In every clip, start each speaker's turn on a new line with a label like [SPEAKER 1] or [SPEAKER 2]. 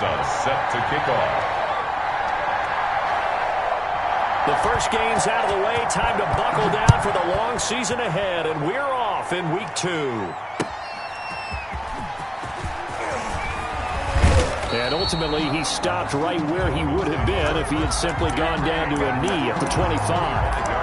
[SPEAKER 1] are set to kick off.
[SPEAKER 2] The first game's out of the way. Time to buckle down for the long season ahead, and we're off in week 2. And ultimately, he stopped right where he would have been if he had simply gone down to a knee at the 25.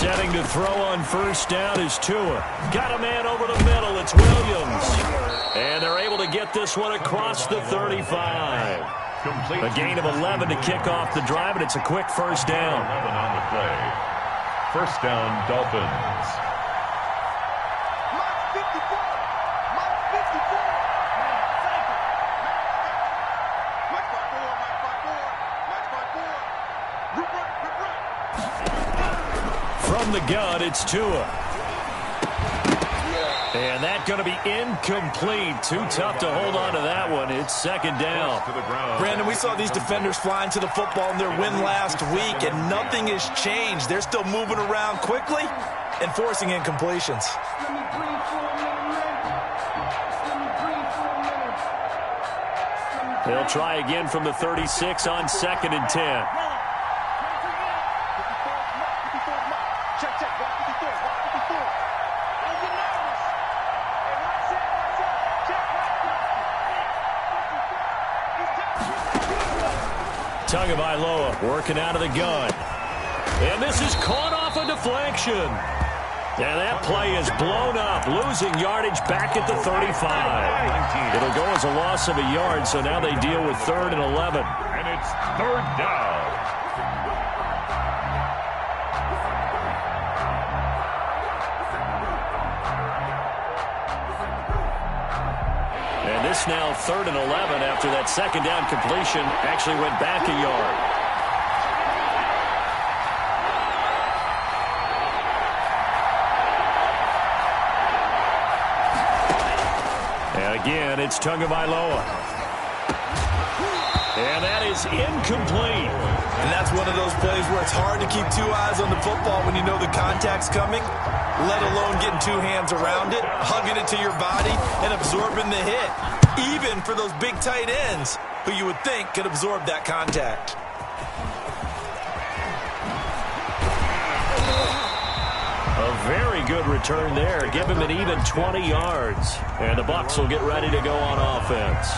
[SPEAKER 2] Setting to throw on first down is Tua. Got a man over the middle. It's Williams. And they're able to get this one across the 35. A gain of 11 to kick off the drive, and it's a quick first down.
[SPEAKER 1] 11 on the play. First down, Dolphins.
[SPEAKER 2] From the gun, it's Tua. And that's going to be incomplete. Too tough to hold on to that one. It's second down.
[SPEAKER 3] Brandon, we saw these defenders flying to the football in their win last week, and nothing has changed. They're still moving around quickly and forcing incompletions.
[SPEAKER 2] They'll try again from the 36 on 2nd and 10. Tagovailoa working out of the gun. And this is caught off a deflection. And that play is blown up, losing yardage back at the 35. It'll go as a loss of a yard, so now they deal with 3rd and 11.
[SPEAKER 1] And it's 3rd down.
[SPEAKER 2] And this now 3rd and 11 after that second down completion actually went back a yard. And again, it's Tagovailoa. And that is incomplete.
[SPEAKER 3] And that's one of those plays where it's hard to keep 2 eyes on the football when you know the contact's coming, let alone getting 2 hands around it, hugging it to your body, and absorbing the hit. Even for those big tight ends who you would think could absorb that contact.
[SPEAKER 2] A very good return there. Give him an even 20 yards. And the Bucs will get ready to go on offense.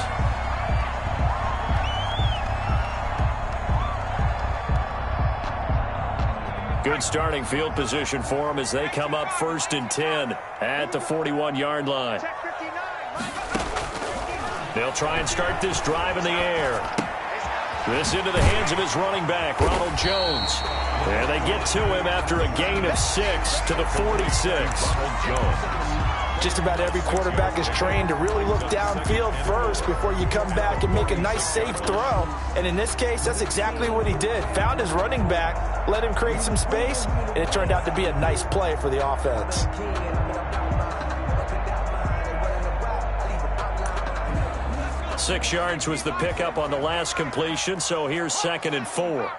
[SPEAKER 2] Good starting field position for them as they come up 1st and 10 at the 41-yard line. They'll try and start this drive in the air. This into the hands of his running back, Ronald Jones. And they get to him after a gain of 6 to the 46.
[SPEAKER 3] Just about every quarterback is trained to really look downfield first before you come back and make a nice, safe throw. And in this case, that's exactly what he did. Found his running back, let him create some space, and it turned out to be a nice play for the offense.
[SPEAKER 2] Six yards was the pickup on the last completion, so here's 2nd and 4.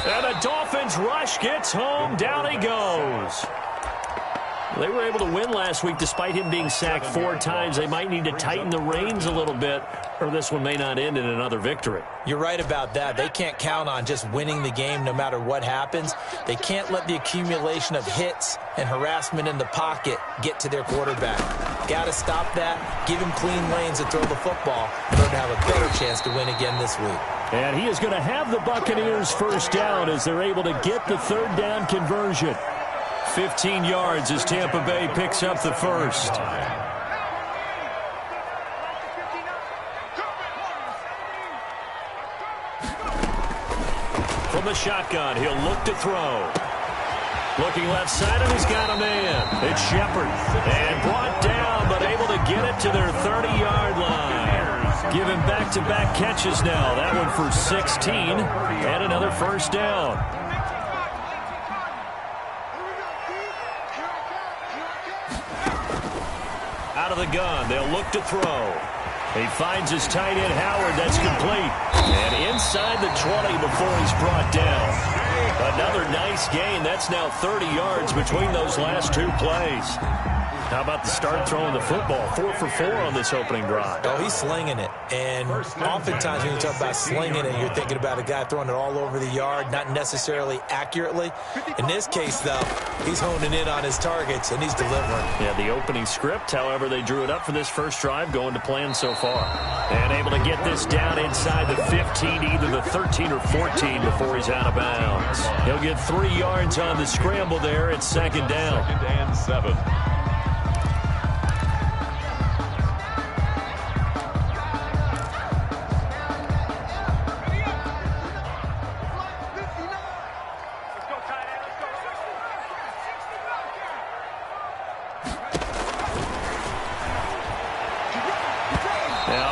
[SPEAKER 2] And the Dolphins rush gets home. Down he goes. They were able to win last week despite him being sacked 4 times. They might need to tighten the reins a little bit, or this one may not end in another victory.
[SPEAKER 3] You're right about that. They can't count on just winning the game no matter what happens. They can't let the accumulation of hits and harassment in the pocket get to their quarterback. Got to stop that, give him clean lanes to throw the football in order to have a better chance to win again this week.
[SPEAKER 2] And he is going to have the Buccaneers first down as they're able to get the third down conversion. 15 yards as Tampa Bay picks up the first. From the shotgun, he'll look to throw. Looking left side, and he's got a man. It's Shepard. And brought down, but able to get it to their 30-yard line. Giving back-to-back catches now. That one for 16, and another first down. Out of the gun, they'll look to throw. He finds his tight end, Howard. That's complete. And inside the 20 before he's brought down. Another nice gain. That's now 30 yards between those last two plays. How about the start throwing the football? 4 for 4 on this opening drive.
[SPEAKER 3] Oh, he's slinging it. And oftentimes when you talk about slinging it, you're thinking about a guy throwing it all over the yard, not necessarily accurately. In this case, though, he's honing in on his targets, and he's delivering.
[SPEAKER 2] Yeah, the opening script, however, they drew it up for this first drive, going to plan so far. And able to get this down inside the 15, either the 13 or 14 before he's out of bounds. He'll get 3 yards on the scramble there. It's second down.
[SPEAKER 1] 2nd and 7.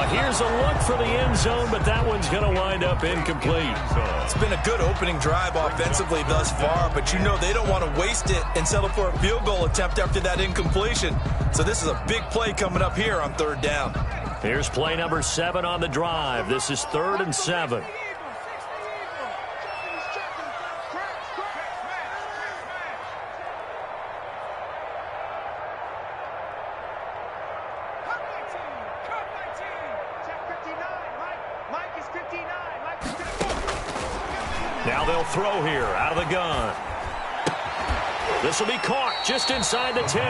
[SPEAKER 2] Here's a look for the end zone, but that one's going to wind up incomplete.
[SPEAKER 3] It's been a good opening drive offensively thus far, but you know they don't want to waste it and settle for a field goal attempt after that incompletion. So this is a big play coming up here on third down.
[SPEAKER 2] Here's play number 7 on the drive. This is 3rd and 7. Now they'll throw here out of the gun. This will be caught just inside the 10.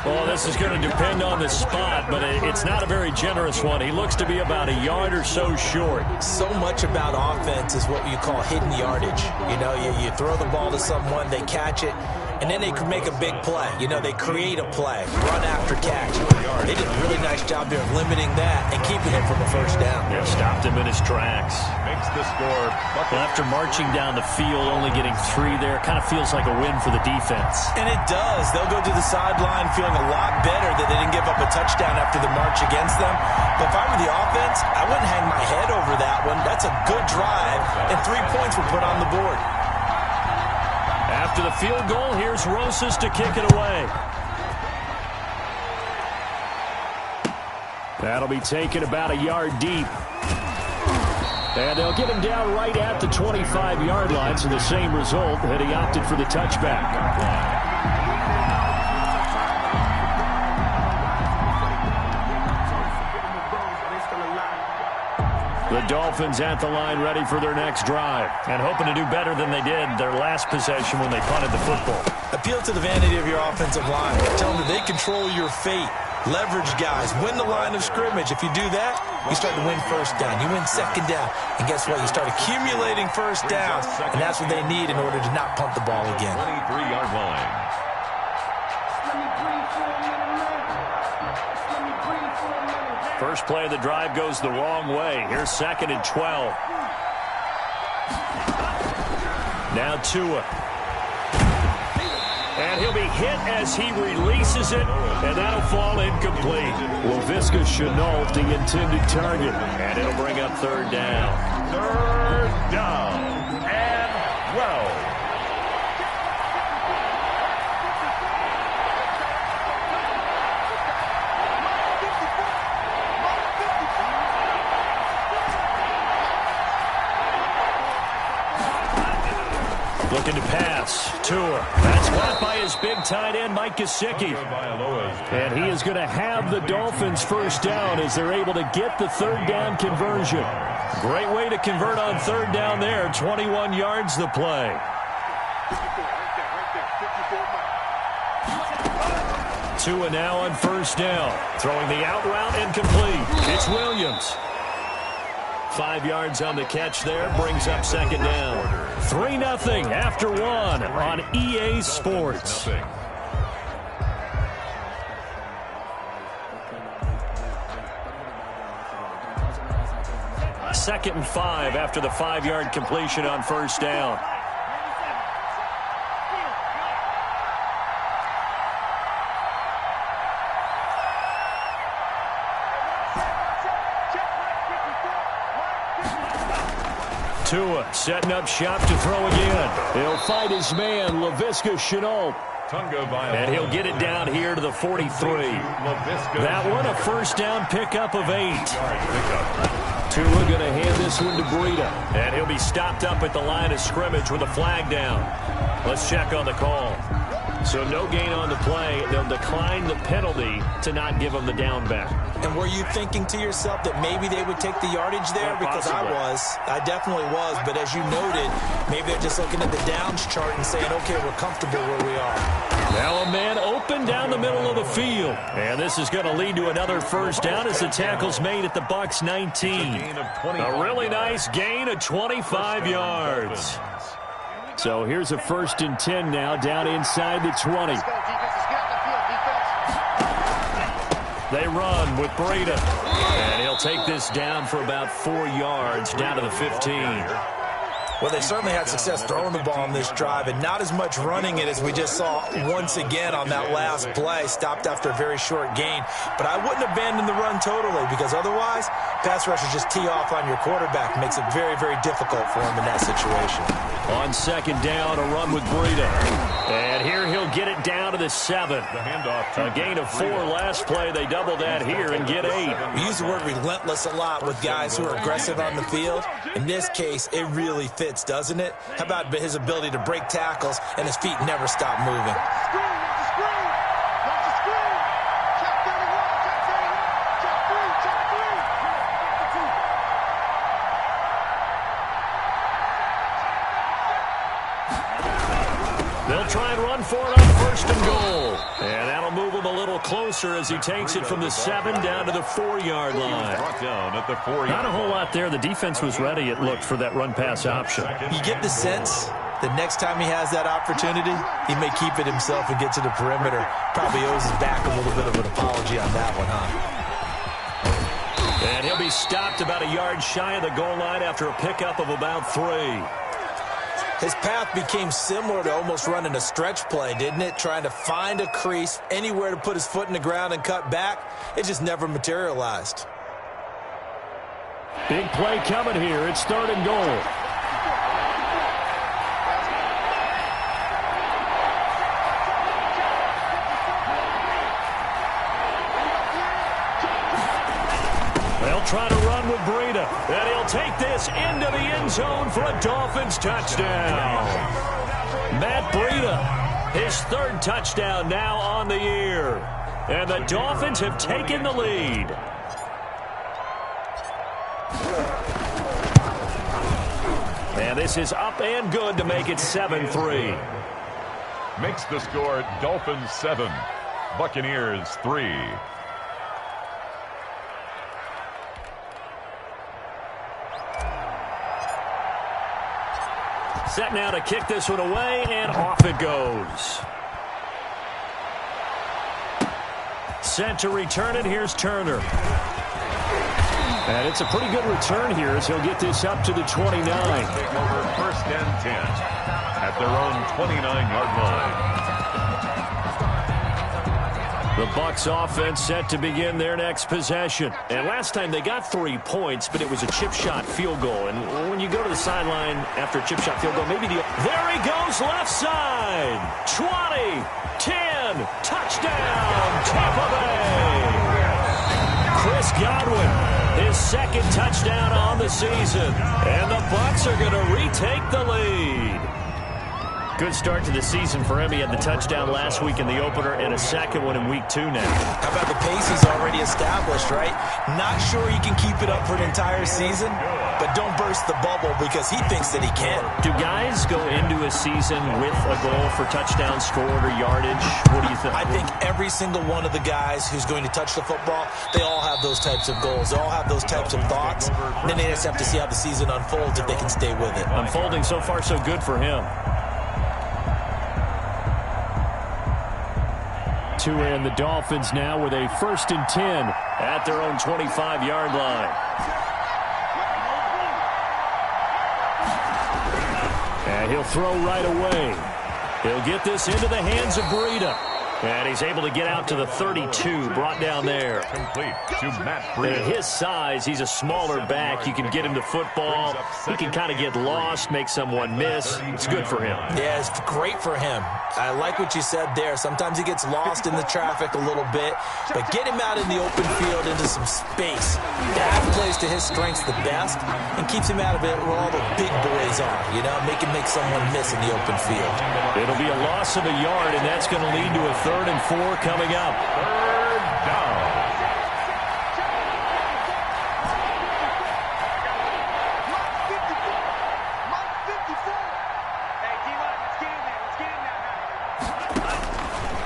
[SPEAKER 2] Well, this is going to depend on the spot, but it's not a very generous one. He looks to be about a yard or so short.
[SPEAKER 3] So much about offense is what you call hidden yardage. You know, you throw the ball to someone, they catch it, and then they can make a big play. You know, they create a play, run after catch. They did a really nice job there of limiting that and keeping him from a first down.
[SPEAKER 2] Yeah, stopped him in his tracks.
[SPEAKER 1] Makes the score.
[SPEAKER 2] Well, after marching down the field, only getting 3 there, kind of feels like a win for the defense.
[SPEAKER 3] And it does. They'll go to the sideline feeling a lot better that they didn't give up a touchdown after the march against them. But if I were the offense, I wouldn't hang my head over that one. That's a good drive, and 3 points were put on the board.
[SPEAKER 2] After the field goal, here's Rosas to kick it away. That'll be taken about a yard deep. And they'll get him down right at the 25-yard line, so the same result, and he opted for the touchback. The Dolphins at the line ready for their next drive and hoping to do better than they did their last possession when they punted the football.
[SPEAKER 3] Appeal to the vanity of your offensive line. Tell them that they control your fate. Leverage guys. Win the line of scrimmage. If you do that, you start to win first down. You win second down. And guess what? You start accumulating first downs. And that's what they need in order to not punt the ball again.
[SPEAKER 1] 23-yard line.
[SPEAKER 2] First play of the drive goes the wrong way. Here's 2nd and 12. Now Tua. And he'll be hit as he releases it, and that'll fall incomplete. Laviska Shenault, the intended target, and it'll bring up 3rd down.
[SPEAKER 1] 3rd down and 12.
[SPEAKER 2] Looking to pass. Tua. That's caught by his big tight end, Mike Gesicki. And he is going to have the Dolphins first down as they're able to get the 3rd down conversion. Great way to convert on 3rd down there. 21 yards the play. Tua now on first down. Throwing the out route and complete. It's Williams. 5 yards on the catch there. Brings up second down. 3-0 after one on EA Sports. Second and 5 after the 5-yard completion on first down. Tua setting up shop to throw again. He'll fight his man, Laviska Shenault. And he'll get it down here to the 43. That one a first down pickup of 8. Tua going to hand this one to Breida. And he'll be stopped up at the line of scrimmage with a flag down. Let's check on the call. So no gain on the play. They'll decline the penalty to not give him the down back.
[SPEAKER 3] And were you thinking to yourself that maybe they would take the yardage there?
[SPEAKER 2] Yeah,
[SPEAKER 3] because I definitely was. But as you noted, maybe they're just looking at the downs chart and saying, okay, we're comfortable where we are.
[SPEAKER 2] Now a man open down the middle of the field. And this is going to lead to another first down as the tackle's made at the Bucs 19. A really nice gain of 25 yards. So here's a 1st and 10 now down inside the 20. They run with Breida. And he'll take this down for about 4 yards down to the 15.
[SPEAKER 3] Well, they certainly had success throwing the ball on this drive and not as much running it as we just saw once again on that last play. Stopped after a very short gain. But I wouldn't abandon the run totally because otherwise, pass rushers just tee off on your quarterback. Makes it very, very difficult for him in that situation.
[SPEAKER 2] On second down, a run with Breida. And here he'll get it down to the 7. A gain of 4 last play. They double that here and get 8.
[SPEAKER 3] We use the word relentless a lot with guys who are aggressive on the field. In this case, it really fits, doesn't it? How about his ability to break tackles and his feet never stop moving?
[SPEAKER 2] They'll try and run for it on 1st and goal. And that'll move him a little closer as he takes it from the 7 down to the 4-yard line. Not a whole lot there. The defense was ready, it looked, for that run-pass option.
[SPEAKER 3] You get the sense that next time he has that opportunity, he may keep it himself and get to the perimeter. Probably owes his back a little bit of an apology on that one, huh?
[SPEAKER 2] And he'll be stopped about a yard shy of the goal line after a pickup of about 3.
[SPEAKER 3] His path became similar to almost running a stretch play, didn't it? Trying to find a crease, anywhere to put his foot in the ground and cut back. It just never materialized.
[SPEAKER 2] Big play coming here. It's 3rd and goal. They'll try to run with Breida. And he'll take this into the end zone for a Dolphins touchdown. Matt Breida, his 3rd touchdown now on the year. And the Dolphins have taken the lead. And this is up and good to make it 7-3.
[SPEAKER 1] Makes the score Dolphins 7, Buccaneers 3.
[SPEAKER 2] Set now to kick this one away, and off it goes. Set to return it. Here's Turner. And it's a pretty good return here as he'll get this up to the 29.
[SPEAKER 1] Take over 1st and 10 at their own 29-yard line.
[SPEAKER 2] The Bucs offense set to begin their next possession. And last time they got 3 points, but it was a chip shot field goal. And when you go to the sideline after a chip shot field goal, maybe there he goes, left side. 20, 10, touchdown, Tampa Bay. Chris Godwin, his 2nd touchdown on the season. And the Bucs are going to retake the lead. Good start to the season for him. He had the touchdown last week in the opener and a 2nd one in week 2 now.
[SPEAKER 3] How about the pace he's already established, right? Not sure he can keep it up for an entire season, but don't burst the bubble because he thinks that he can.
[SPEAKER 2] Do guys go into a season with a goal for touchdown scored or yardage? What do you think?
[SPEAKER 3] I think every single one of the guys who's going to touch the football, they all have those types of goals. They all have those types of thoughts. And then they just have to see how the season unfolds if they can stay with it.
[SPEAKER 2] Unfolding so far so good for him. To end the Dolphins now with a 1st and 10 at their own 25-yard line. And he'll throw right away. He'll get this into the hands of Breida. And he's able to get out to the 32, brought down there.
[SPEAKER 1] Complete to Matt
[SPEAKER 2] And
[SPEAKER 1] Breida.
[SPEAKER 2] at his size, he's a smaller back. You can get him the football. He can kind of get lost, make someone miss. It's good for him.
[SPEAKER 3] Yeah, it's great for him. I like what you said there. Sometimes he gets lost in the traffic a little bit, but get him out in the open field into some space. That plays to his strengths the best and keeps him out of it where all the big boys are, you know, make someone miss in the open field.
[SPEAKER 2] It'll be a loss of a yard, and that's going to lead to a 3rd and 4 coming up.
[SPEAKER 1] 3rd down.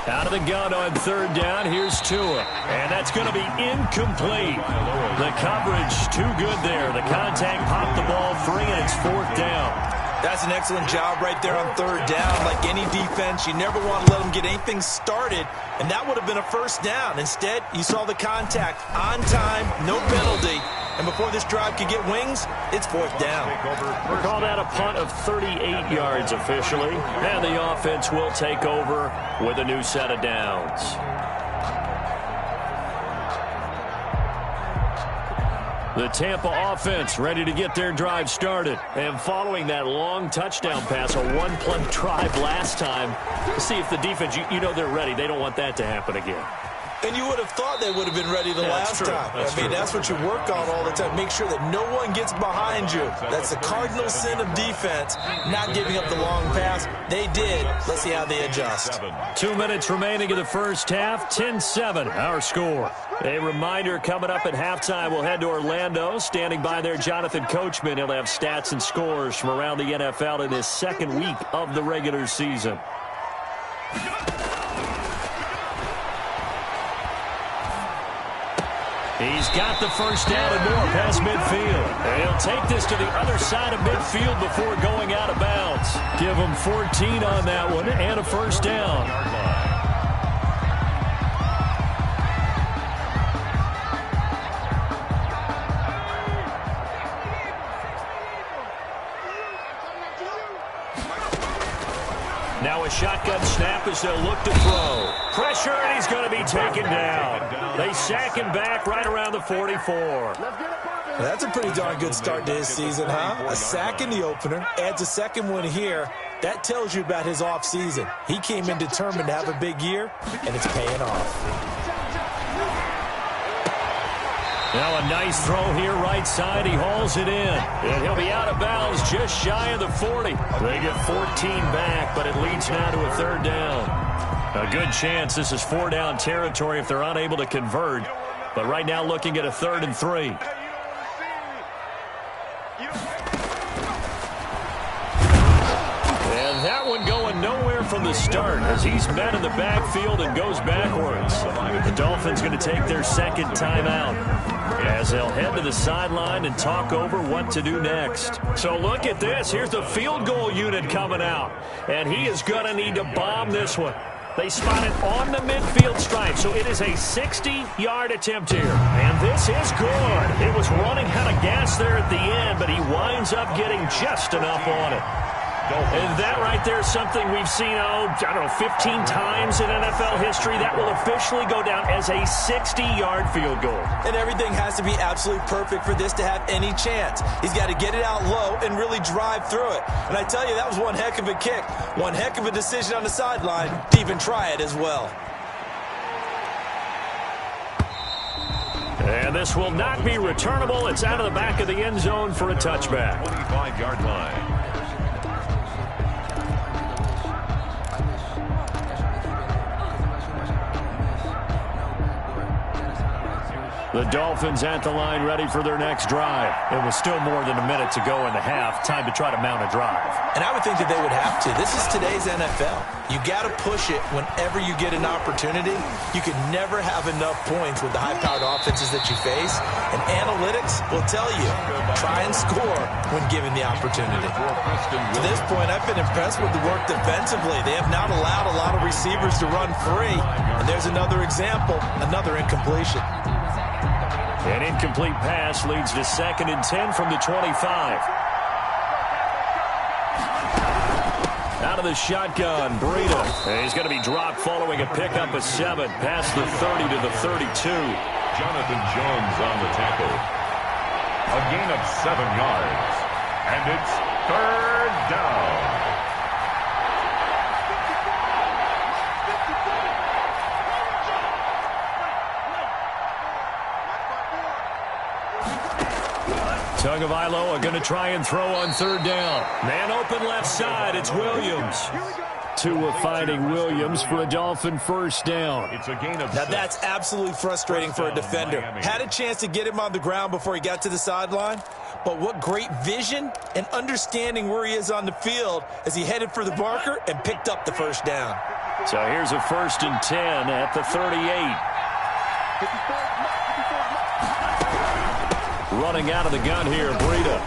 [SPEAKER 2] Out of the gun on 3rd down. Here's Tua. And that's going to be incomplete. The coverage too good there. The contact popped the ball free, and it's 4th down.
[SPEAKER 3] That's an excellent job right there on 3rd down. Like any defense, you never want to let them get anything started, and that would have been a 1st down. Instead, you saw the contact on time, no penalty, and before this drive could get wings, it's 4th down.
[SPEAKER 2] We'll call that a punt of 38 yards officially, and the offense will take over with a new set of downs. The Tampa offense ready to get their drive started. And following that long touchdown pass, a one-play drive last time, see if the defense, you know they're ready. They don't want that to happen again.
[SPEAKER 3] And you would have thought they would have been ready the last time. That's what you work on all the time. Make sure that no one gets behind you. That's the cardinal sin of defense, not giving up the long pass. They did. Let's see how they adjust.
[SPEAKER 2] 2 minutes remaining in the first half. 10-7, our score. A reminder coming up at halftime, we'll head to Orlando. Standing by there, Jonathan Coachman. He'll have stats and scores from around the NFL in his 2nd week of the regular season. He's got the 1st down and more past midfield. And he'll take this to the other side of midfield before going out of bounds. Give him 14 on that one and a 1st down. Now a shotgun snap as they'll look to throw. Pressure, and he's going to be taken down. They sack him back right around the 44.
[SPEAKER 3] Well, that's a pretty darn good start to his season, huh? A sack in the opener, adds a 2nd one here. That tells you about his offseason. He came in determined to have a big year, and it's paying off.
[SPEAKER 2] Now a nice throw here right side. He hauls it in. And he'll be out of bounds just shy of the 40. They get 14 back, but it leads now to a 3rd down. A good chance this is 4-down territory if they're unable to convert. But right now looking at a 3rd and 3. And that one going nowhere from the start as he's met in the backfield and goes backwards. The Dolphins going to take their 2nd timeout as they'll head to the sideline and talk over what to do next. So look at this. Here's the field goal unit coming out. And he is going to need to bomb this one. They spot it on the midfield stripe, so it is a 60-yard attempt here. And this is good. It was running out of gas there at the end, but he winds up getting just enough on it. And that right there is something we've seen, 15 times in NFL history. That will officially go down as a 60-yard field goal.
[SPEAKER 3] And everything has to be absolutely perfect for this to have any chance. He's got to get it out low and really drive through it. And I tell you, that was one heck of a kick. One heck of a decision on the sideline to even try it as well.
[SPEAKER 2] And this will not be returnable. It's out of the back of the end zone for a touchback.
[SPEAKER 1] 25-yard line.
[SPEAKER 2] The Dolphins at the line ready for their next drive. It was still more than a minute to go in the half. Time to try to mount a drive.
[SPEAKER 3] And I would think that they would have to. This is today's NFL. You got to push it whenever you get an opportunity. You can never have enough points with the high-powered offenses that you face. And analytics will tell you, try and score when given the opportunity. To this point, I've been impressed with the work defensively. They have not allowed a lot of receivers to run free. And there's another example, another incompletion.
[SPEAKER 2] An incomplete pass leads to 2nd and 10 from the 25. Out of the shotgun, Breida. He's going to be dropped following a pickup of 7 past the 30 to the 32.
[SPEAKER 1] Jonathan Jones on the tackle. A gain of 7 yards. And it's 3rd down.
[SPEAKER 2] Tagovailoa going to try and throw on 3rd down. Man open left side. It's Williams. Tua finding Williams for a Dolphin 1st down.
[SPEAKER 1] It's a gain of
[SPEAKER 3] Now
[SPEAKER 1] 6.
[SPEAKER 3] that's absolutely frustrating for a defender. Had a chance to get him on the ground before he got to the sideline. But what great vision and understanding where he is on the field as he headed for the marker and picked up the 1st down.
[SPEAKER 2] So here's a 1st and 10 at the 38. Running out of the gun here, Breida.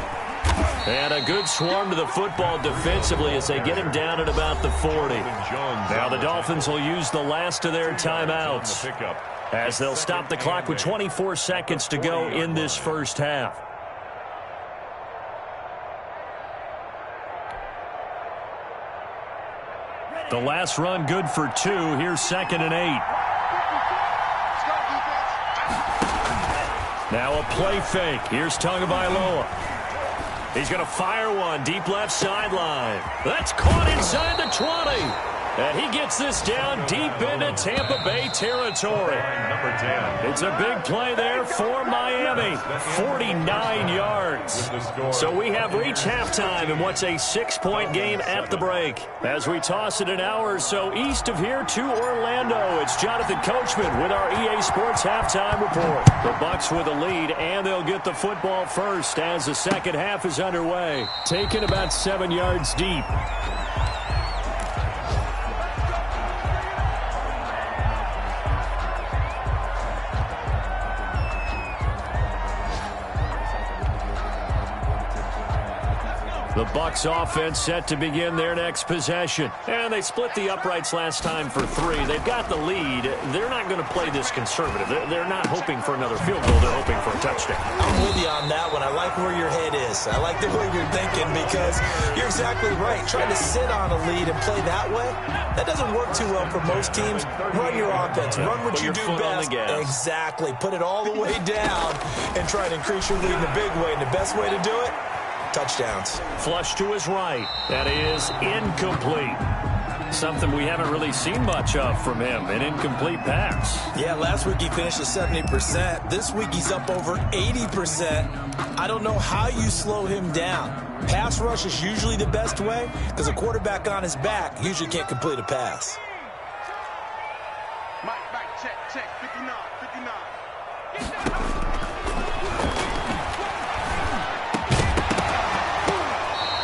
[SPEAKER 2] And a good swarm to the football defensively as they get him down at about the 40. Now the Dolphins will use the last of their timeouts as they'll stop the clock with 24 seconds to go in this 1st half. The last run good for 2. Here's 2nd and 8. Now a play fake. Here's Tagovailoa. He's going to fire one deep left sideline. That's caught inside the 20. And he gets this down deep into Tampa Bay territory.
[SPEAKER 1] Number 10.
[SPEAKER 2] It's a big play there for Miami. 49 yards. So we have reached halftime in what's a 6-point game at the break. As we toss it an hour or so east of here to Orlando, it's Jonathan Coachman with our EA Sports halftime report. The Bucs with a lead, and they'll get the football first as the 2nd half is underway. Taken about 7 yards deep. The Bucs offense set to begin their next possession. And they split the uprights last time for 3. They've got the lead. They're not going to play this conservative. They're not hoping for another field goal. They're hoping for a touchdown.
[SPEAKER 3] I'm with you on that one. I like where your head is. I like the way you're thinking because you're exactly right. Trying to sit on a lead and play that way, that doesn't work too well for most teams. Run your offense. Run what you do best. Exactly. Put it all the way down and try to increase your lead in a big way. And the best way to do it, touchdowns.
[SPEAKER 2] Flush to his right. That is incomplete. Something we haven't really seen much of from him, an incomplete pass.
[SPEAKER 3] Yeah, last week he finished at 70%. This week he's up over 80%. I don't know how you slow him down. Pass rush is usually the best way because a quarterback on his back usually can't complete a pass.
[SPEAKER 4] Mike, check, 59.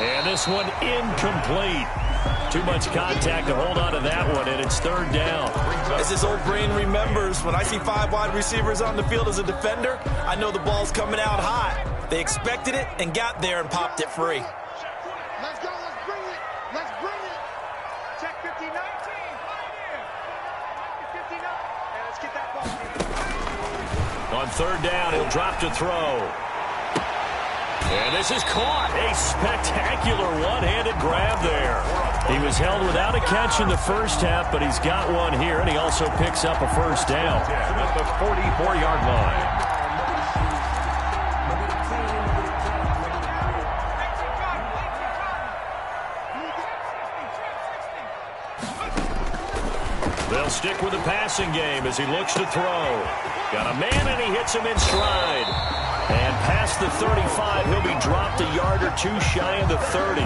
[SPEAKER 2] And this one incomplete. Too much contact to hold on to that one, and it's 3rd down.
[SPEAKER 3] As his old brain remembers, when I see 5 wide receivers on the field as a defender, I know the ball's coming out hot. They expected it and got there and popped it free.
[SPEAKER 4] Let's go, let's bring it. Check 59. And let's get that ball.
[SPEAKER 2] On 3rd down, he'll drop to throw. And this is caught. A spectacular one-handed grab there. He was held without a catch in the 1st half, but he's got one here, and he also picks up a 1st down.
[SPEAKER 1] At the 44-yard line.
[SPEAKER 2] They'll stick with the passing game as he looks to throw. Got a man, and he hits him in stride. And past the 35, he'll be dropped a yard or 2 shy of the 30.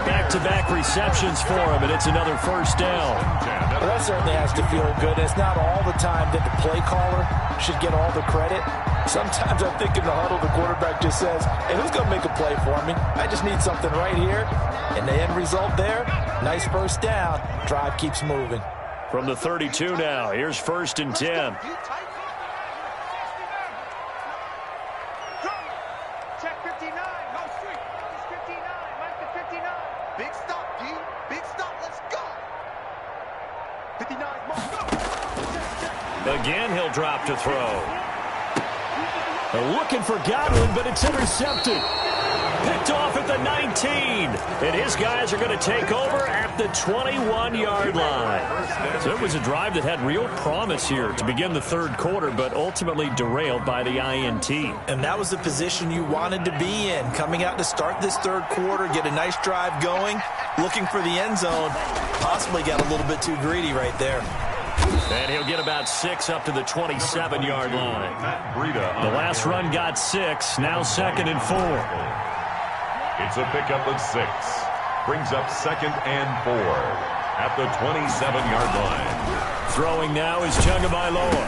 [SPEAKER 2] Back-to-back receptions for him, and it's another 1st down.
[SPEAKER 3] Well, that certainly has to feel good. It's not all the time that the play caller should get all the credit. Sometimes I think in the huddle, the quarterback just says, hey, who's going to make a play for me? I just need something right here. And the end result there, nice first down. Drive keeps moving.
[SPEAKER 2] From the 32 now, here's 1st and 10.
[SPEAKER 4] Check 59. No street. It's 59. Mike the 59. Big stop, D. Big stop. Let's go. 59.
[SPEAKER 2] Again, he'll drop to throw. Looking for Godwin, but it's intercepted. Picked off at the 19. And his guys are going to take over at the 21-yard line. So it was a drive that had real promise here to begin the third quarter, but ultimately derailed by the INT.
[SPEAKER 3] And that was the position you wanted to be in. Coming out to start this third quarter, get a nice drive going, looking for the end zone. Possibly got a little bit too greedy right there.
[SPEAKER 2] And he'll get about 6 up to the 27-yard line. The last run got 6, now 2nd and 4.
[SPEAKER 1] It's a pickup of 6. Brings up 2nd and 4 at the 27-yard line.
[SPEAKER 2] Throwing now is Tagovailoa.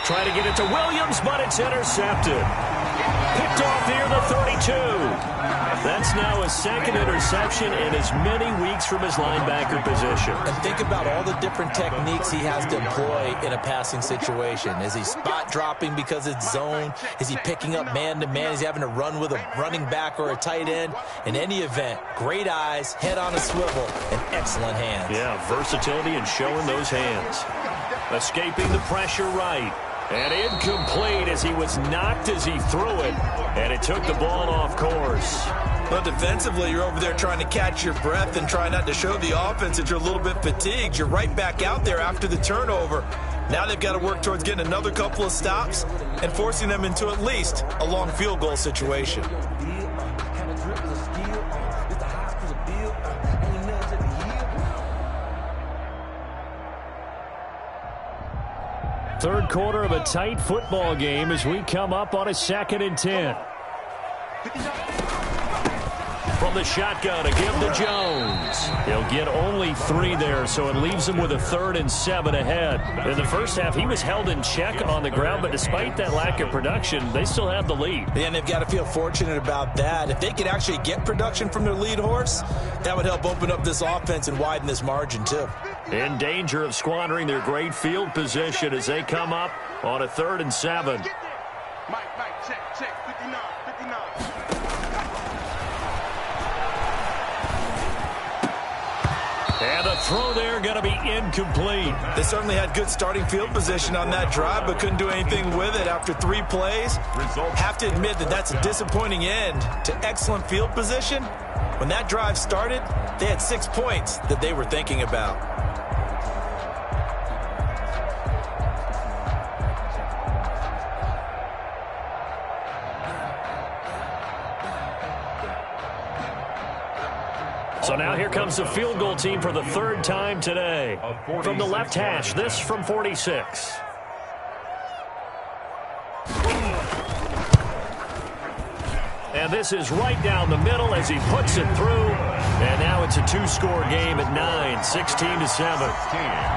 [SPEAKER 2] Trying to get it to Williams, but it's intercepted. Picked off near the 32. That's now a 2nd interception in as many weeks from his linebacker position.
[SPEAKER 3] And think about all the different techniques he has to employ in a passing situation. Is he spot dropping because it's zone? Is he picking up man-to-man? Is he having to run with a running back or a tight end? In any event, great eyes, head on a swivel, and excellent hands.
[SPEAKER 2] Yeah, versatility and showing those hands. Escaping the pressure right. And incomplete as he was knocked as he threw it. And it took the ball off course.
[SPEAKER 3] But defensively, you're over there trying to catch your breath and try not to show the offense that you're a little bit fatigued. You're right back out there after the turnover. Now they've got to work towards getting another couple of stops and forcing them into at least a long field goal situation.
[SPEAKER 2] Third quarter of a tight football game as we come up on a 2nd and 10. From the shotgun, a give to Jones. He'll get only 3 there, so it leaves him with a 3rd and 7 ahead. In the first half, he was held in check on the ground, but despite that lack of production, they still have the lead.
[SPEAKER 3] And they've got to feel fortunate about that. If they could actually get production from their lead horse, that would help open up this offense and widen this margin, too.
[SPEAKER 2] In danger of squandering their great field position as they come up on a 3rd and 7.
[SPEAKER 4] Mike, check, 59.
[SPEAKER 2] And the throw there going to be incomplete.
[SPEAKER 3] They certainly had good starting field position on that drive, but couldn't do anything with it after 3 plays. Have to admit that that's a disappointing end to excellent field position. When that drive started, they had 6 points that they were thinking about.
[SPEAKER 2] So now here comes the field goal team for the 3rd time today. From the left hash, this from 46. And this is right down the middle as he puts it through. And now it's a 2-score game at 9, 16-7.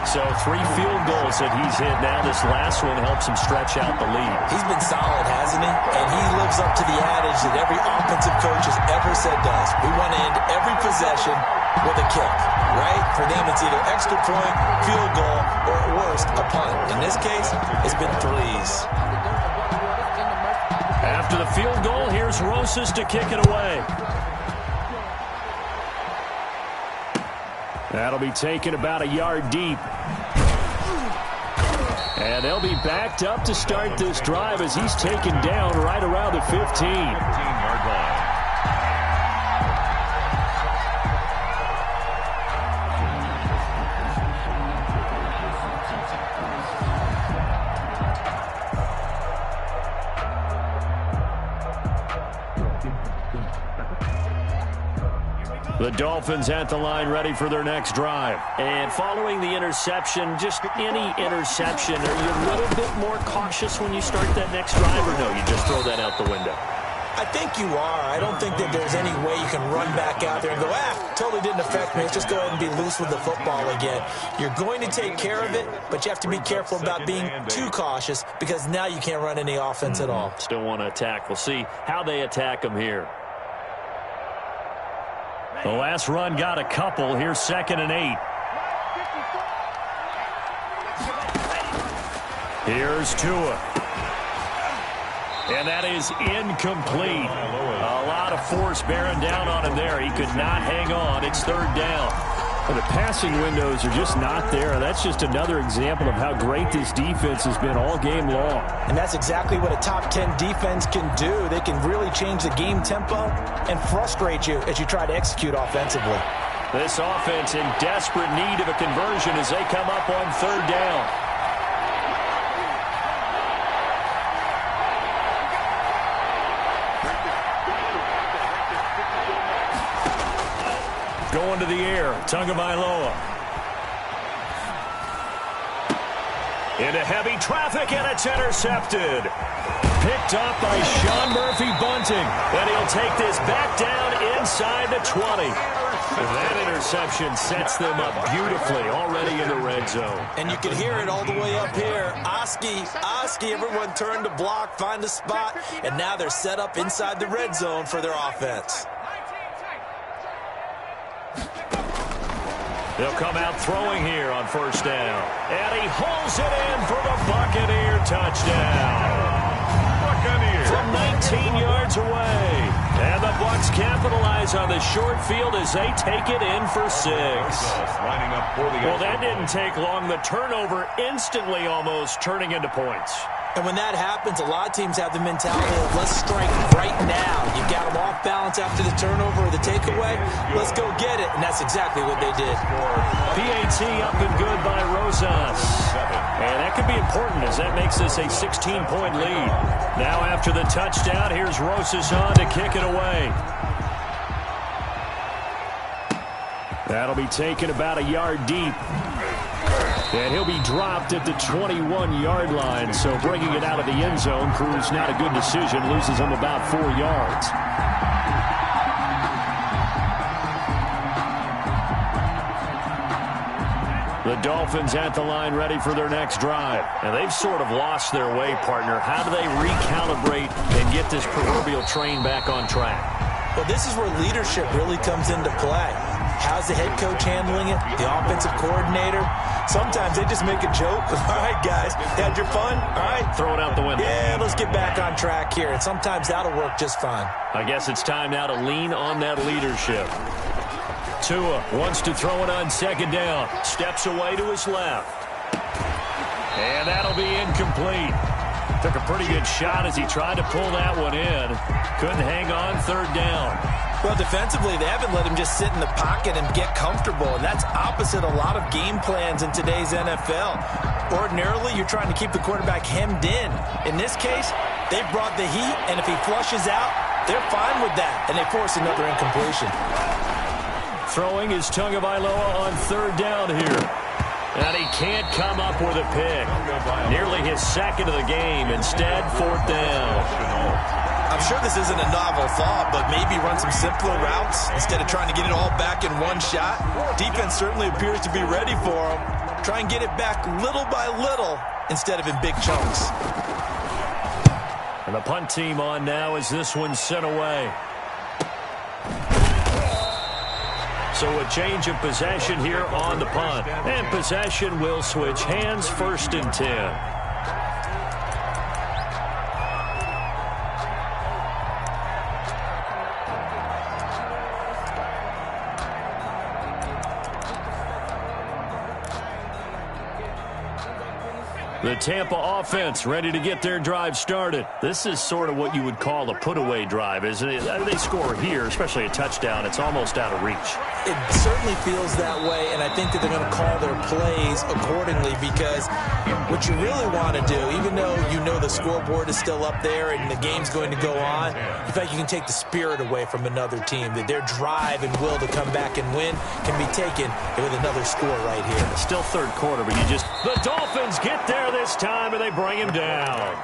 [SPEAKER 2] So 3 field goals that he's hit now. This last one helps him stretch out the lead.
[SPEAKER 3] He's been solid, hasn't he? And he lives up to the adage that every offensive coach has ever said to us. We want to end every possession with a kick, right? For them, it's either extra point, field goal, or at worst, a punt. In this case, it's been 3s.
[SPEAKER 2] After the field goal, here's Rosas to kick it away. That'll be taken about a yard deep. And they'll be backed up to start this drive as he's taken down right around the 15-yard line. The Dolphins at the line ready for their next drive. And following the interception, just any interception, are you a little bit more cautious when you start that next drive, or no, you just throw that out the window?
[SPEAKER 3] I think you are. I don't think that there's any way you can run back out there and go, totally didn't affect me. Let's just go ahead and be loose with the football again. You're going to take care of it, but you have to be careful about being too cautious because now you can't run any offense at all.
[SPEAKER 2] Still want to attack. We'll see how they attack them here. The last run got a couple. Here's 2nd and 8. Here's Tua. And that is incomplete. A lot of force bearing down on him there. He could not hang on. It's 3rd down.
[SPEAKER 5] Well, the passing windows are just not there. That's just another example of how great this defense has been all game long.
[SPEAKER 3] And that's exactly what a top 10 defense can do. They can really change the game tempo and frustrate you as you try to execute offensively.
[SPEAKER 2] This offense in desperate need of a conversion as they come up on 3rd down. Going to the air, Tagovailoa. Into heavy traffic, and it's intercepted. Picked up by Sean Murphy-Bunting. And he'll take this back down inside the 20. And that interception sets them up beautifully already in the red zone.
[SPEAKER 3] And you can hear it all the way up here. Oski, everyone turned to block, find a spot, and now they're set up inside the red zone for their offense.
[SPEAKER 2] They'll come out throwing here on 1st down. And he hauls it in for the Buccaneer touchdown. Buccaneers from 19 yards away. And the Bucs capitalize on the short field as they take it in for 6. Well, that didn't take long. The turnover instantly almost turning into points.
[SPEAKER 3] And when that happens, a lot of teams have the mentality of let's strike right now. You've got them off balance after the turnover or the takeaway. Let's go get it. And that's exactly what they did.
[SPEAKER 2] PAT up and good by Rosas. And that could be important as that makes this a 16-point lead. Now after the touchdown, here's Rosas on to kick it away. That'll be taken about a yard deep. And he'll be dropped at the 21-yard line. So bringing it out of the end zone proves not a good decision. Loses him about 4 yards. The Dolphins at the line ready for their next drive. And they've sort of lost their way, partner. How do they recalibrate and get this proverbial train back on track?
[SPEAKER 3] Well, this is where leadership really comes into play. How's the head coach handling it? The offensive coordinator? Sometimes they just make a joke. All right, guys, had your fun? All right.
[SPEAKER 2] Throw it out the window.
[SPEAKER 3] Yeah, let's get back on track here. And sometimes that'll work just fine.
[SPEAKER 2] I guess it's time now to lean on that leadership. Tua wants to throw it on 2nd down. Steps away to his left. And that'll be incomplete. Took a pretty good shot as he tried to pull that one in. Couldn't hang on 3rd down.
[SPEAKER 3] Well, defensively, they haven't let him just sit in the pocket and get comfortable, and that's opposite a lot of game plans in today's NFL. Ordinarily, you're trying to keep the quarterback hemmed in. In this case, they brought the heat, and if he flushes out, they're fine with that, and they force another incompletion.
[SPEAKER 2] Throwing is Tagovailoa on 3rd down here. And he can't come up with a pick. Nearly his 2nd of the game. Instead, 4th down.
[SPEAKER 3] I'm sure this isn't a novel thought, but maybe run some simpler routes instead of trying to get it all back in one shot. Defense certainly appears to be ready for him. Try and get it back little by little instead of in big chunks.
[SPEAKER 2] And the punt team on now as this one's sent away. So a change of possession here on the punt. And possession will switch hands, 1st and 10. The Tampa offense ready to get their drive started. This is sort of what you would call a put-away drive, isn't it? They score here, especially a touchdown. It's almost out of reach.
[SPEAKER 3] It certainly feels that way, and I think that they're going to call their plays accordingly because what you really want to do, even though you know the scoreboard is still up there and the game's going to go on, in fact, you can take the spirit away from another team, that their drive and will to come back and win can be taken with another score right here.
[SPEAKER 2] Still 3rd quarter, but the Dolphins get there this time, and they bring him down.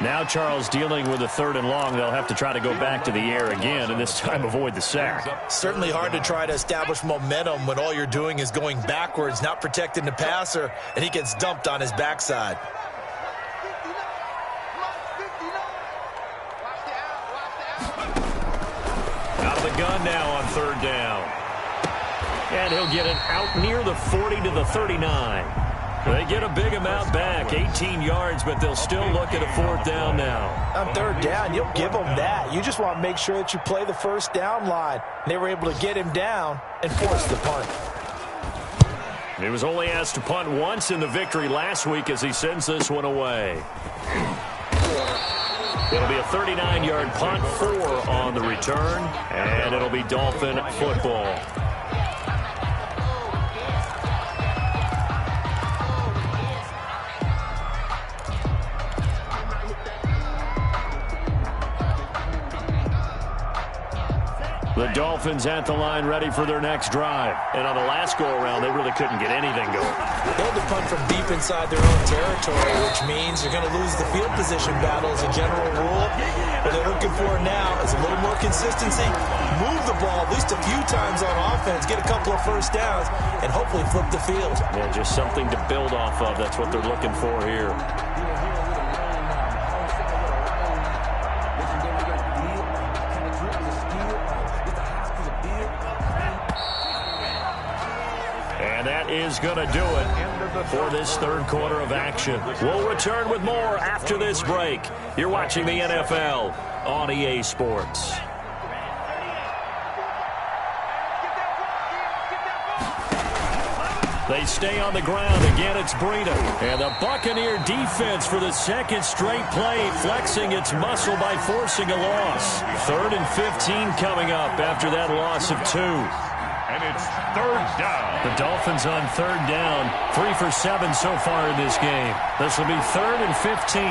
[SPEAKER 2] Now Charles dealing with a 3rd and long. They'll have to try to go back to the air again, and this time avoid the sack.
[SPEAKER 3] Certainly hard to try to establish momentum when all you're doing is going backwards, not protecting the passer, and he gets dumped on his backside.
[SPEAKER 2] Out of the gun now on 3rd down. And he'll get it out near the 40 to the 39. They get a big amount back, 18 yards, but they'll still look at a 4th down now.
[SPEAKER 3] On 3rd down, you'll give them that. You just want to make sure that you play the 1st down line. They were able to get him down and force the punt.
[SPEAKER 2] He was only asked to punt once in the victory last week as he sends this one away. It'll be a 39-yard punt, 4 on the return, and it'll be Dolphin football. The Dolphins at the line ready for their next drive. And on the last go-around, they really couldn't get anything going.
[SPEAKER 3] They had to punt from deep inside their own territory, which means you're going to lose the field position battle as a general rule. What they're looking for now is a little more consistency, move the ball at least a few times on offense, get a couple of 1st downs, and hopefully flip the field.
[SPEAKER 2] Yeah, just something to build off of. That's what they're looking for here. And that is going to do it for this 3rd quarter of action. We'll return with more after this break. You're watching the NFL on EA Sports. They stay on the ground. Again, it's Breida. And the Buccaneer defense for the 2nd straight play, flexing its muscle by forcing a loss. 3rd and 15 coming up after that loss of 2.
[SPEAKER 1] And it's 3rd down.
[SPEAKER 2] The Dolphins on 3rd down, 3 for 7 so far in this game. This will be 3rd and 15.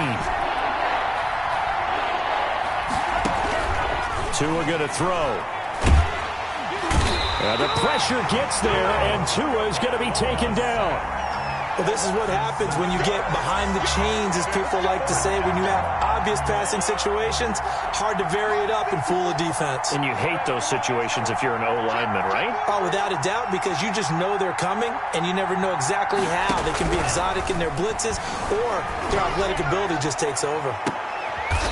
[SPEAKER 2] Tua going to throw. And the pressure gets there, and Tua is going to be taken down.
[SPEAKER 3] Well, this is what happens when you get behind the chains, as people like to say. When you have obvious passing situations, hard to vary it up and fool a defense.
[SPEAKER 2] And you hate those situations if you're an O-lineman, right?
[SPEAKER 3] Oh, without a doubt, because you just know they're coming, and you never know exactly how. They can be exotic in their blitzes, or their athletic ability just takes over.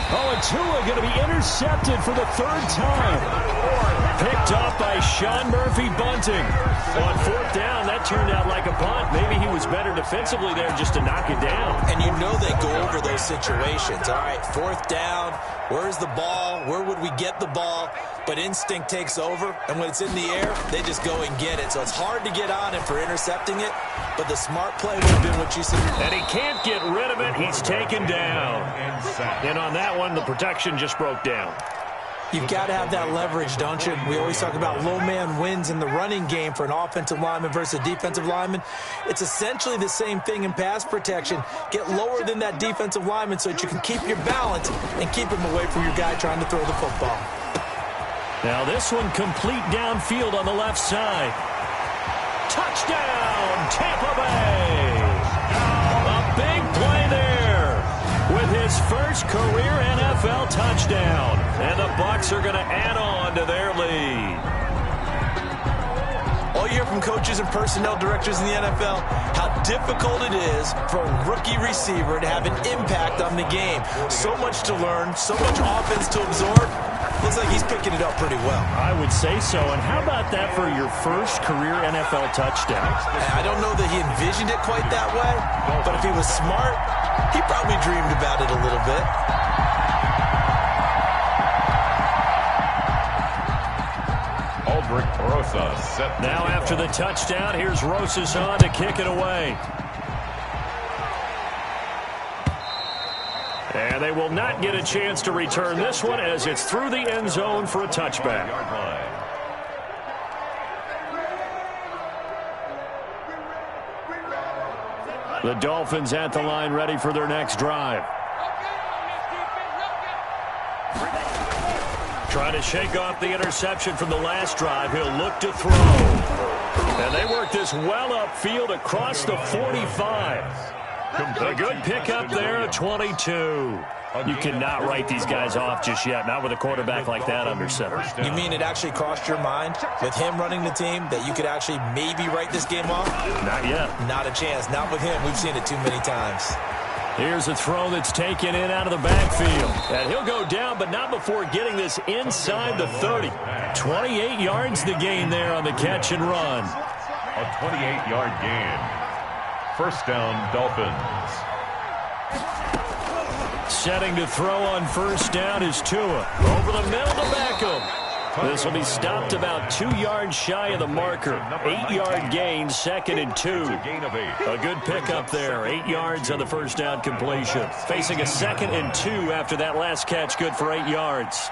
[SPEAKER 5] Oh, and Tua going to be intercepted for the 3rd time.
[SPEAKER 2] Picked up by Sean Murphy-Bunting. On 4th down, that turned out like a punt. Maybe he was better defensively there just to knock it down.
[SPEAKER 3] And you know they go over those situations. All right, 4th down, where's the ball? Where would we get the ball? But instinct takes over, and when it's in the air, they just go and get it. So it's hard to get on him for intercepting it, but the smart play would have been what you said.
[SPEAKER 2] And he can't get rid of it. He's taken down. And on that one, the protection just broke down.
[SPEAKER 3] You've got to have that leverage, don't you? We always talk about low man wins in the running game for an offensive lineman versus a defensive lineman. It's essentially the same thing in pass protection. Get lower than that defensive lineman so that you can keep your balance and keep him away from your guy trying to throw the football.
[SPEAKER 2] Now this one complete downfield on the left side. Touchdown, Tampa Bay! A big play there with his first career NFL touchdown. And the Bucs are going to add on to their lead.
[SPEAKER 3] All you hear from coaches and personnel directors in the NFL, how difficult it is for a rookie receiver to have an impact on the game. So much to learn, so much offense to absorb. Looks like he's picking it up pretty well.
[SPEAKER 2] I would say so. And how about that for your first career NFL touchdown?
[SPEAKER 3] I don't know that he envisioned it quite that way, but if he was smart, he probably dreamed about it a little bit.
[SPEAKER 1] Rosa set.
[SPEAKER 2] Now after the touchdown, here's Rosas on to kick it away. And they will not get a chance to return this one as it's through the end zone for a touchback. The Dolphins at the line ready for their next drive. Trying to shake off the interception from the last drive. He'll look to throw. And they work this well upfield across the 45. A good pickup there at 22. You cannot write these guys off just yet, not with a quarterback like that under center.
[SPEAKER 3] You mean it actually crossed your mind with him running the team that you could actually maybe write this game off?
[SPEAKER 2] Not yet.
[SPEAKER 3] Not a chance. Not with him. We've seen it too many times.
[SPEAKER 2] Here's a throw that's taken in out of the backfield. And he'll go down, but not before getting this inside the 30. 28 yards to gain there on the catch and run.
[SPEAKER 1] A 28-yard gain. First down, Dolphins.
[SPEAKER 2] Setting to throw on first down is Tua. Over the middle to Beckham. This will be stopped about 2 yards shy of the marker. 8-yard gain, 2nd and 2. A good pickup there. 8 yards on the first down completion. Facing a 2nd and 2 after that last catch, good for 8 yards.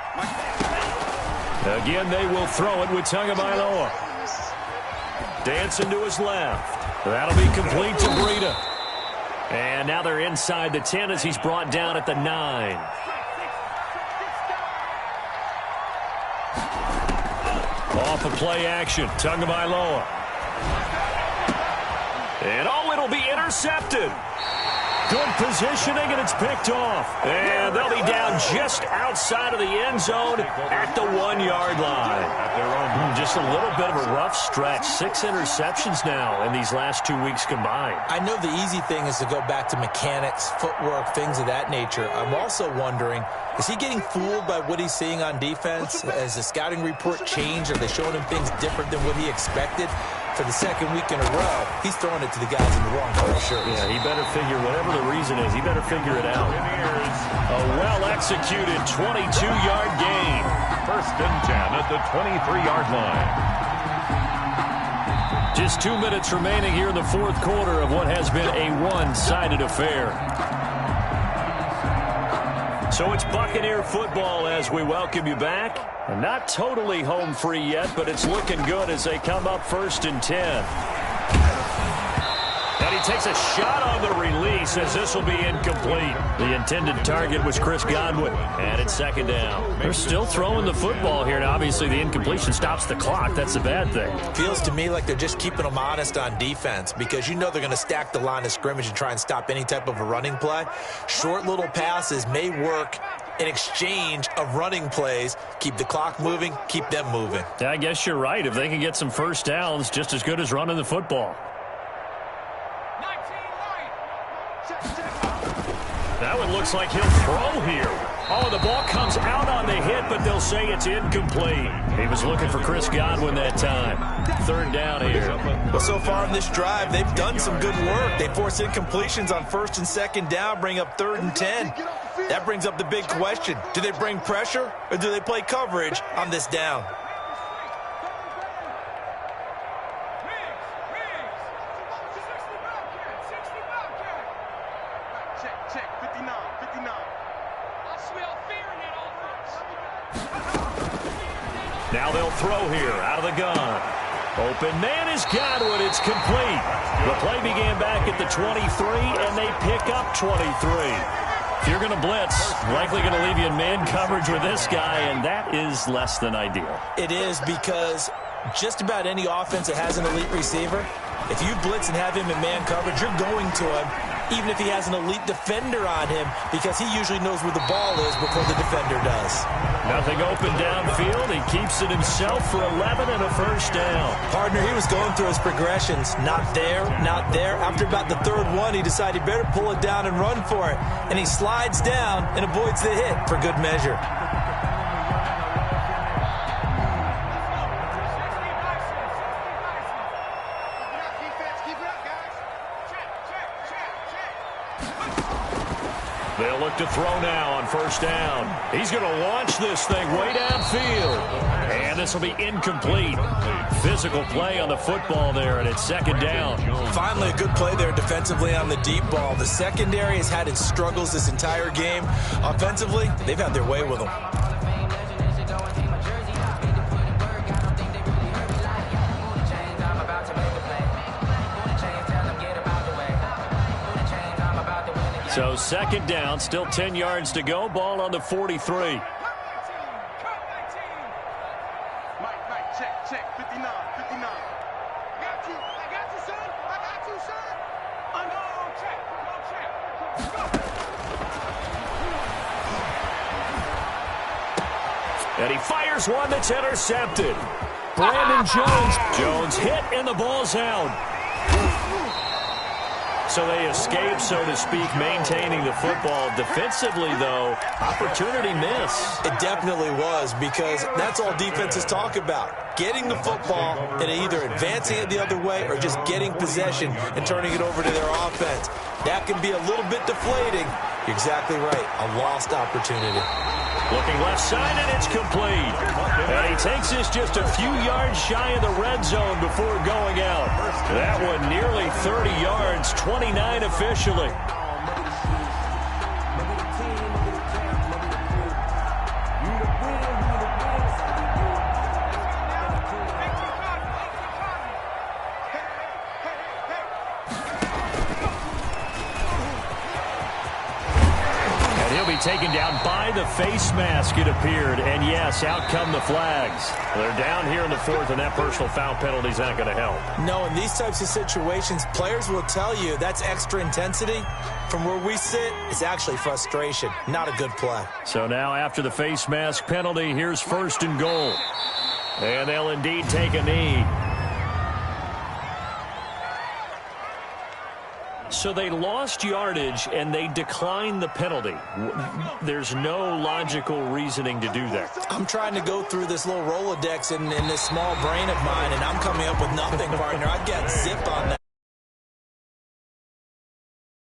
[SPEAKER 2] Again, they will throw it with Tagovailoa. Dancing to his left. That'll be complete to Breida. And now they're inside the 10 as he's brought down at the 9. Off of play action, Tagovailoa. And it'll be intercepted. Good positioning, and it's picked off. And they'll be down just outside of the end zone at the 1-yard line. Just a little bit of a rough stretch. 6 interceptions now in these last 2 weeks combined.
[SPEAKER 3] I know the easy thing is to go back to mechanics, footwork, things of that nature. I'm also wondering, is he getting fooled by what he's seeing on defense? Has the scouting report changed? Are they showing him things different than what he expected? For the second week in a row, he's throwing it to the guys in the wrong color shirts.
[SPEAKER 2] Yeah, he better figure, whatever the reason is, he better figure it out. A well-executed 22-yard gain.
[SPEAKER 1] First and 10 at the 23-yard line.
[SPEAKER 2] Just 2 minutes remaining here in the fourth quarter of what has been a one-sided affair. So it's Buccaneer football as we welcome you back. And not totally home free yet, but it's looking good as they come up 1st and 10. And he takes a shot on the release as this will be incomplete. The intended target was Chris Godwin, and it's 2nd down. They're still throwing the football here, and obviously the incompletion stops the clock. That's the bad thing.
[SPEAKER 3] Feels to me like they're just keeping them honest on defense because you know they're going to stack the line of scrimmage and try and stop any type of a running play. Short little passes may work in exchange of running plays. Keep the clock moving, keep them moving.
[SPEAKER 2] Yeah, I guess you're right. If they can get some first downs, just as good as running the football. That one looks like he'll throw here. Oh, the ball comes out on the hit, but they'll say it's incomplete. He was looking for Chris Godwin that time. 3rd down here.
[SPEAKER 3] Well, so far in this drive, they've done some good work. They force incompletions on 1st and 2nd down, bring up 3rd and 10. That brings up the big question. Do they bring pressure or do they play coverage on this down?
[SPEAKER 4] Check, 59. I smell fear in that offense.
[SPEAKER 2] Now they'll throw here out of the gun. Open man is Godwin. It's complete. The play began back at the 23, and they pick up 23. If you're going to blitz, likely going to leave you in man coverage with this guy, and that is less than ideal.
[SPEAKER 3] It is because just about any offense that has an elite receiver, if you blitz and have him in man coverage, you're going to him, even if he has an elite defender on him, because he usually knows where the ball is before the defender does.
[SPEAKER 2] Nothing open downfield. He keeps it himself for 11 and a first down.
[SPEAKER 3] Partner, he was going through his progressions. Not there, not there. After about the 3rd one, he decided he better pull it down and run for it. And he slides down and avoids the hit for good measure.
[SPEAKER 2] They'll look to throw now on 1st down. He's going to launch this thing way downfield. And this will be incomplete. Physical play on the football there, and it's 2nd down.
[SPEAKER 3] Finally, a good play there defensively on the deep ball. The secondary has had its struggles this entire game. Offensively, they've had their way with them.
[SPEAKER 2] So 2nd down, still 10 yards to go. Ball on the 43.
[SPEAKER 4] Mike, check, 59. I got you, son.
[SPEAKER 2] And he fires one that's intercepted. Brandon Jones. Jones hit, and the ball's out. So they escape, so to speak, maintaining the football. Defensively, though, opportunity miss.
[SPEAKER 3] It definitely was, because that's all defenses talk about. Getting the football and either advancing it the other way or just getting possession and turning it over to their offense. That can be a little bit deflating. You're exactly right. A lost opportunity.
[SPEAKER 2] Looking left side, and it's complete. And he takes this just a few yards shy of the red zone before going out. That one nearly 30 yards, 29 officially. Taken down by the face mask, it appeared. And yes, out come the flags. They're down here in the fourth, and that personal foul penalty is not going to help.
[SPEAKER 3] No, in these types of situations, players will tell you that's extra intensity. From where we sit, it's actually frustration. Not a good play.
[SPEAKER 2] So now after the face mask penalty, here's 1st and goal. And they'll indeed take a knee. So they lost yardage, and they declined the penalty. There's no logical reasoning to do that.
[SPEAKER 3] I'm trying to go through this little Rolodex in this small brain of mine, and I'm coming up with nothing, partner. I've got zip on that.